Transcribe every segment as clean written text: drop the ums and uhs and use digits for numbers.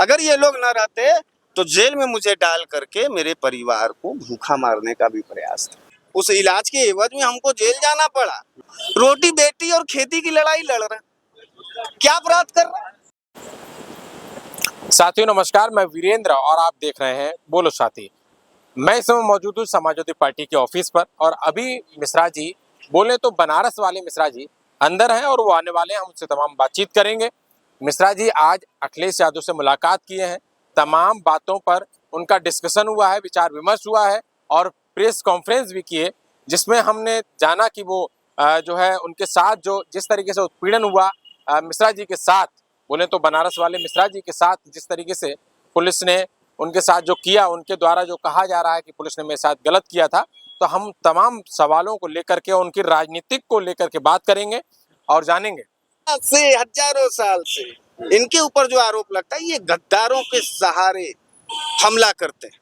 अगर ये लोग न रहते तो जेल में मुझे डाल करके मेरे परिवार को भूखा मारने का भी प्रयास था। उस इलाज के एवज में हमको जेल जाना पड़ा। रोटी बेटी और खेती की लड़ाई लड़ रहे, क्या अपराध कर रहे हैं? साथियों नमस्कार, मैं वीरेंद्र और आप देख रहे हैं बोलो साथी। मैं इस समय मौजूद हूँ समाजवादी पार्टी के ऑफिस पर और अभी मिश्रा जी, बोले तो बनारस वाले मिश्रा जी अंदर हैं और वो आने वाले हैं। हम उनसे तमाम बातचीत करेंगे। मिश्रा जी आज अखिलेश यादव से मुलाकात किए हैं, तमाम बातों पर उनका डिस्कशन हुआ है, विचार विमर्श हुआ है और प्रेस कॉन्फ्रेंस भी किए, जिसमें हमने जाना कि वो जो है उनके साथ जो जिस तरीके से उत्पीड़न हुआ मिश्रा जी के साथ, बोले तो बनारस वाले मिश्रा जी के साथ जिस तरीके से पुलिस ने उनके साथ जो किया, उनके द्वारा जो कहा जा रहा है कि पुलिस ने मेरे साथ गलत किया था, तो हम तमाम सवालों को लेकर के, उनकी राजनीतिक को लेकर के बात करेंगे और जानेंगे। से हजारों साल से इनके ऊपर जो आरोप लगता है, ये गद्दारों के सहारे हमला करते हैं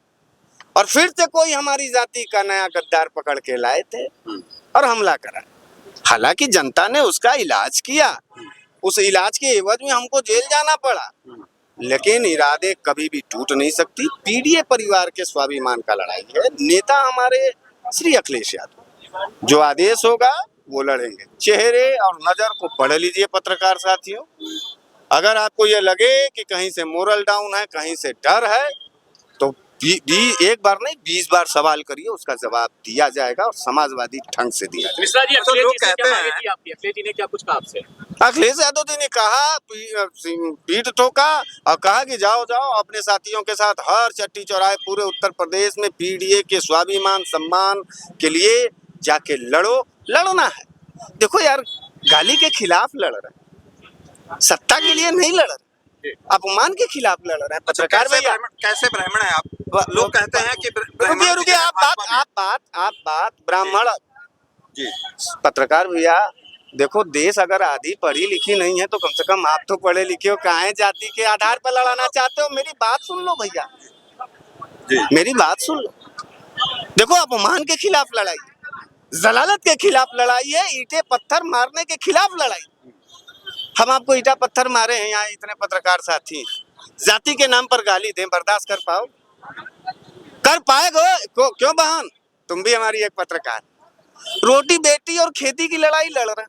और फिर से कोई हमारी जाति का नया गद्दार पकड़ के लाए थे और हमला करा। हालांकि जनता ने उसका इलाज किया, उस इलाज के एवज में हमको जेल जाना पड़ा, लेकिन इरादे कभी भी टूट नहीं सकती। पीडीए परिवार के स्वाभिमान का लड़ाई है। नेता हमारे श्री अखिलेश यादव, जो आदेश होगा वो लड़ेंगे। चेहरे और नजर को पढ़ लीजिए पत्रकार साथियों। अगर आपको ये लगे कि कहीं से मोरल डाउन है, कहीं से डर है, तो एक बार नहीं 20 बार सवाल करिए, उसका जवाब दिया जाएगा और समाजवादी ढंग से दिया जाएगा। मिश्रा जी, तो लोग कहते हैं अखिलेश जी ने क्या कुछ कहा आपसे? अखिलेश यादव जी ने कहा, पीठ ठोका और कहा कि जाओ जाओ अपने साथियों के साथ हर चट्टी चौराहे पूरे उत्तर प्रदेश में पीडीए के स्वाभिमान सम्मान के लिए जाके लड़ना है। देखो यार, गाली के खिलाफ लड़ रहे हैं, सत्ता के लिए नहीं लड़ रहे, अपमान के खिलाफ लड़ रहे हैं। पत्रकार भैया कैसे ब्राह्मण है आप? लोग कहते हैं कि रुकिए आप बात ब्राह्मण जी। पत्रकार भैया देखो, देश अगर आधी पढ़ी लिखी नहीं है तो कम से कम आप तो पढ़े लिखे हो। काहे जाति के आधार पर लड़ाना चाहते हो? मेरी बात सुन लो भैया जी। मेरी बात सुन लो। देखो, अपमान के खिलाफ लड़ाई, जलालत के खिलाफ लड़ाई है, ईंटे पत्थर मारने के खिलाफ लड़ाई। हम आपको ईंटा पत्थर मारे हैं, यहाँ इतने पत्रकार साथी जाति के नाम पर गाली दें, बर्दाश्त कर पाएगो? क्यों बहन, तुम भी हमारी एक पत्रकार। रोटी बेटी और खेती की लड़ाई लड़ रहे हैं,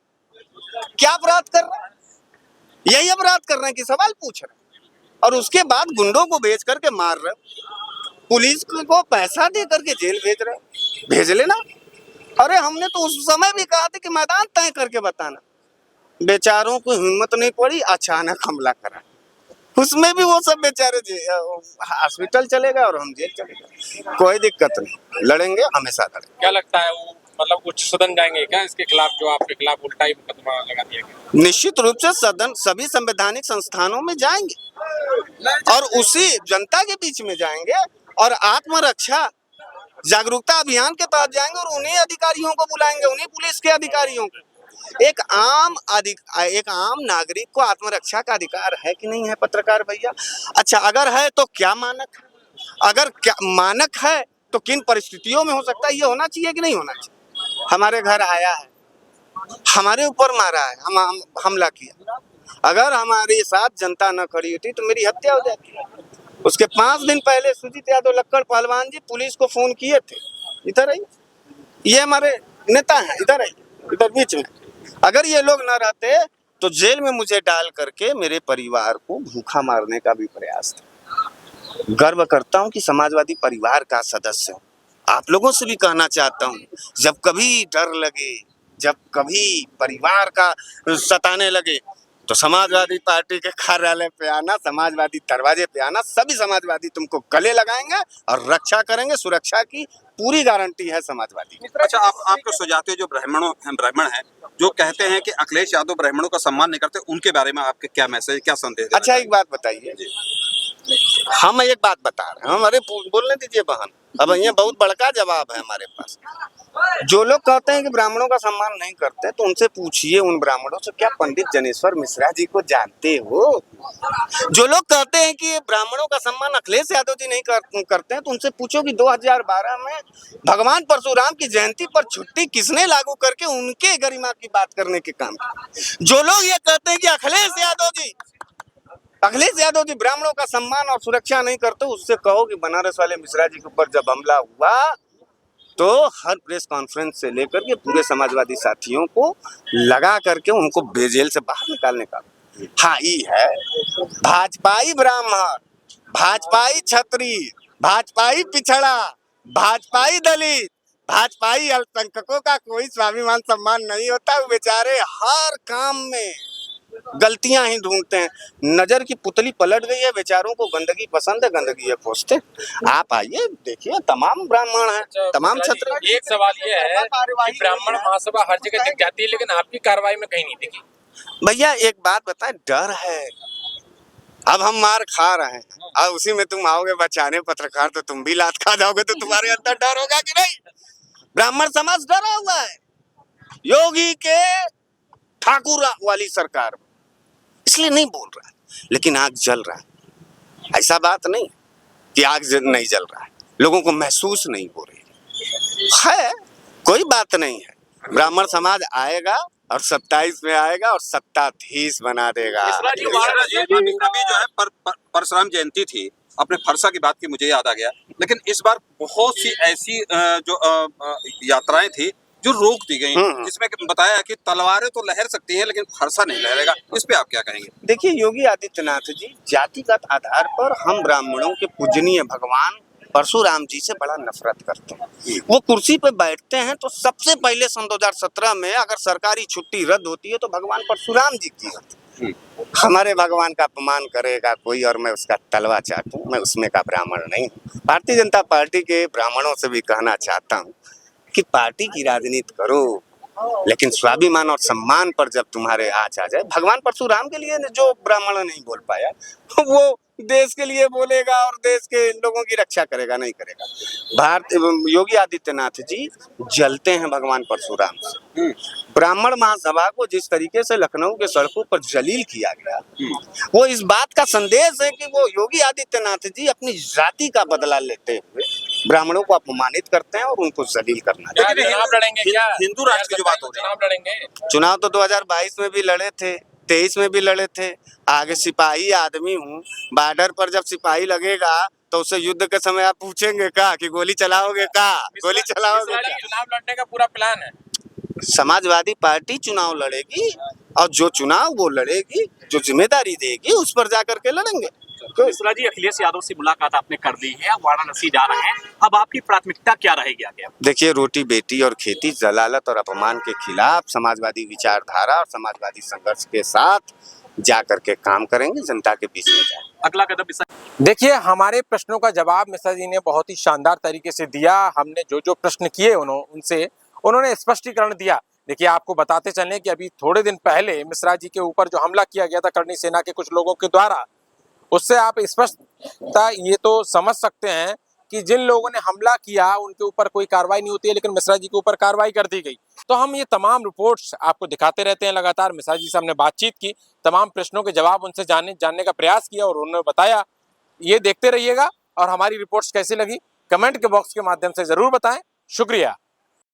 क्या अपराध कर रहे हैं? यही अपराध कर रहे हैं कि सवाल पूछ रहे हैं और उसके बाद गुंडों को बेच करके मार रहे हैं, पुलिस को पैसा दे करके जेल भेज रहे हैं। भेज लेना। अरे हमने तो उस समय भी कहा था कि मैदान तय करके बताना। बेचारों को हिम्मत नहीं पड़ी, अचानक हमला करा। उसमें भी वो सब बेचारे हॉस्पिटल चलेगा और हम जेल चलेगा। कोई दिक्कत नहीं, लड़ेंगे, हमेशा लड़ेंगे। क्या लगता है वो मतलब उच्च सदन जाएंगे क्या इसके खिलाफ, जो आपके खिलाफ उल्टा ही मुकदमा लगा दिया गया? निश्चित रूप से सदन सभी संवैधानिक संस्थानों में जाएंगे और उसी जनता के बीच में जाएंगे और आत्मरक्षा जागरूकता अभियान के तहत जाएंगे और उन्हीं अधिकारियों को बुलाएंगे, उन्हीं पुलिस के अधिकारियों को। एक आम नागरिक को आत्मरक्षा का अधिकार है कि नहीं है पत्रकार भैया? अच्छा, अगर है तो क्या मानक है? अगर क्या मानक है तो किन परिस्थितियों में हो सकता है? ये होना चाहिए कि नहीं होना चाहिए? हमारे घर आया है, हमारे ऊपर मारा है, हम हमला किया। अगर हमारे साथ जनता न खड़ी होती तो मेरी हत्या हो जाती है। उसके 5 दिन पहले सुजीत यादव लक्कड़ पहलवान जी पुलिस को फोन किए थे। इधर आइए, ये हमारे नेता हैं, इधर आइए, इधर बीच में। अगर ये लोग न रहते तो जेल में मुझे डाल करके मेरे परिवार को भूखा मारने का भी प्रयास था। गर्व करता हूं कि समाजवादी परिवार का सदस्य हूं। आप लोगों से भी कहना चाहता हूं, जब कभी डर लगे, जब कभी परिवार का सताने लगे, तो समाजवादी पार्टी के कार्यालय पे आना, समाजवादी दरवाजे पे आना। सभी समाजवादी तुमको गले लगाएंगे और रक्षा करेंगे। सुरक्षा की पूरी गारंटी है समाजवादी। अच्छा, आपको सुझाते हो जो ब्राह्मण हैं, जो कहते हैं कि अखिलेश यादव ब्राह्मणों का सम्मान नहीं करते, उनके बारे में आपके क्या मैसेज, क्या संदेश? अच्छा, एक बात बताइए, हम एक बात बता रहे हैं, हमारे बोलने दीजिए बहन। अब ये बहुत बड़का जवाब है हमारे पास। जो लोग कहते हैं कि ब्राह्मणों का सम्मान नहीं करते, तो उनसे पूछिए उन ब्राह्मणों से, क्या पंडित जनेश्वर मिश्रा जी को जानते हो? जो लोग कहते हैं कि ब्राह्मणों का सम्मान अखिलेश यादव जी नहीं करते हैं, तो उनसे पूछो कि 2012 में भगवान परशुराम की जयंती पर छुट्टी किसने लागू करके उनके गरिमा की बात करने के काम किया। जो लोग ये कहते हैं कि अखिलेश यादव जी अखिलेश यादव जी ब्राह्मणों का सम्मान और सुरक्षा नहीं करते, उससे कहो कि बनारस वाले मिश्रा जी के ऊपर जब हमला हुआ तो हर प्रेस कॉन्फ्रेंस से लेकर के पूरे समाजवादी साथियों को लगा करके उनको बेजेल से बाहर निकालने का। हाँ ये है भाजपाई ब्राह्मण, भाजपाई क्षत्रिय, भाजपाई पिछड़ा, भाजपाई दलित, भाजपाई अल्पसंख्यकों का कोई स्वाभिमान सम्मान नहीं होता। वो बेचारे हर काम में गलतियां ही ढूंढते हैं। नजर की पुतली पलट गई है, बेचारों को गंदगी पसंद है, गंदगी है खोजते। आप आइए देखिए, तमाम ब्राह्मण हैं, तमाम क्षत्रिय। एक सवाल ये है कि ब्राह्मण महासभा हर जगह दिख जाती है लेकिन आपकी कार्रवाई में कहीं नहीं दिखी। भैया एक बात बताएं, डर है। अब हम मार खा रहे हैं और उसी में तुम आओगे बचाने पत्रकार, तो तुम भी लात खा जाओगे, तो तुम्हारे अंदर डर होगा कि नहीं? ब्राह्मण समाज डरा हुआ है योगी के ठाकुर वाली सरकार, इसलिए नहीं बोल रहा है, लेकिन आग जल रहा है। ऐसा बात नहीं कि आग नहीं जल रहा है, लोगों को महसूस नहीं हो रही है। कोई बात नहीं है, ब्राह्मण समाज आएगा और 27 में आएगा और सत्ताधीश बना देगा। अभी जो है परशुराम जयंती थी, अपने फरसा की बात की मुझे याद आ गया, लेकिन इस बार बहुत सी ऐसी जो यात्राएं थी जो रोक दी गई, जिसमें बताया कि तलवारें तो लहर सकती हैं लेकिन फरसा नहीं लहरेगा। इस पे आप क्या कहेंगे? देखिए योगी आदित्यनाथ जी जातिगत आधार पर हम ब्राह्मणों के पूजनीय भगवान परशुराम जी से बड़ा नफरत करते हैं। वो कुर्सी पे बैठते हैं तो सबसे पहले सन 2017 में अगर सरकारी छुट्टी रद्द होती है तो भगवान परशुराम जी की होती है। हमारे भगवान का अपमान करेगा कोई और मैं उसका तलवा चाटूं, मैं उसमें का ब्राह्मण नहीं हूँ। भारतीय जनता पार्टी के ब्राह्मणों से भी कहना चाहता हूँ कि पार्टी की राजनीति करो, लेकिन स्वाभिमान और सम्मान पर जब तुम्हारे आँच आ जाए। भगवान परशुराम के लिए जो ब्राह्मण नहीं बोल पाया वो देश के लिए बोलेगा और देश के लोगों की रक्षा करेगा, नहीं करेगा। भारत योगी आदित्यनाथ जी जलते हैं भगवान परशुराम से। ब्राह्मण महासभा को जिस तरीके से लखनऊ के सड़कों पर जलील किया गया, वो इस बात का संदेश है कि वो योगी आदित्यनाथ जी अपनी जाति का बदला लेते हुए ब्राह्मणों को अपमानित करते हैं और उनको जलील करना। चुनाव लड़ेंगे क्या? हिंदू राष्ट्र की जो बात हो रही है, चुनाव लड़ेंगे। चुनाव तो 2022 में भी लड़े थे, 23 में भी लड़े थे। आगे सिपाही आदमी हूँ, बॉर्डर पर जब सिपाही लगेगा तो उससे युद्ध के समय आप पूछेंगे का कि गोली चलाओगे का, गोली चलाओगे का? चुनाव लड़ने का पूरा प्लान है। समाजवादी पार्टी चुनाव लड़ेगी और जो चुनाव वो लड़ेगी, जो जिम्मेदारी देगी उस पर जाकर के लड़ेंगे। मिश्रा जी, अखिलेश यादव से मुलाकात आपने कर ली है, वाराणसी जा रहे हैं, अब आपकी प्राथमिकता क्या रहेगी आगे? देखिए रोटी बेटी और खेती, जलालत और अपमान के खिलाफ समाजवादी विचारधारा और समाजवादी संघर्ष के साथ जाकर के काम करेंगे, जनता के बीच में जाएंगे। अगला कदम मिश्रा? देखिए हमारे प्रश्नों का जवाब मिश्रा जी ने बहुत ही शानदार तरीके से दिया। हमने जो जो प्रश्न किए उनसे उन्होंने स्पष्टीकरण दिया। देखिए आपको बताते चलें कि अभी थोड़े दिन पहले मिश्रा जी के ऊपर जो हमला किया गया था करनी सेना के कुछ लोगों के द्वारा, उससे आप स्पष्टता ये तो समझ सकते हैं कि जिन लोगों ने हमला किया उनके ऊपर कोई कार्रवाई नहीं होती है, लेकिन मिश्रा जी के ऊपर कार्रवाई कर दी गई। तो हम ये तमाम रिपोर्ट्स आपको दिखाते रहते हैं लगातार। मिश्रा जी से हमने बातचीत की, तमाम प्रश्नों के जवाब उनसे जानने का प्रयास किया और उन्होंने बताया। ये देखते रहिएगा और हमारी रिपोर्ट्स कैसी लगी कमेंट के बॉक्स के माध्यम से जरूर बताएं। शुक्रिया।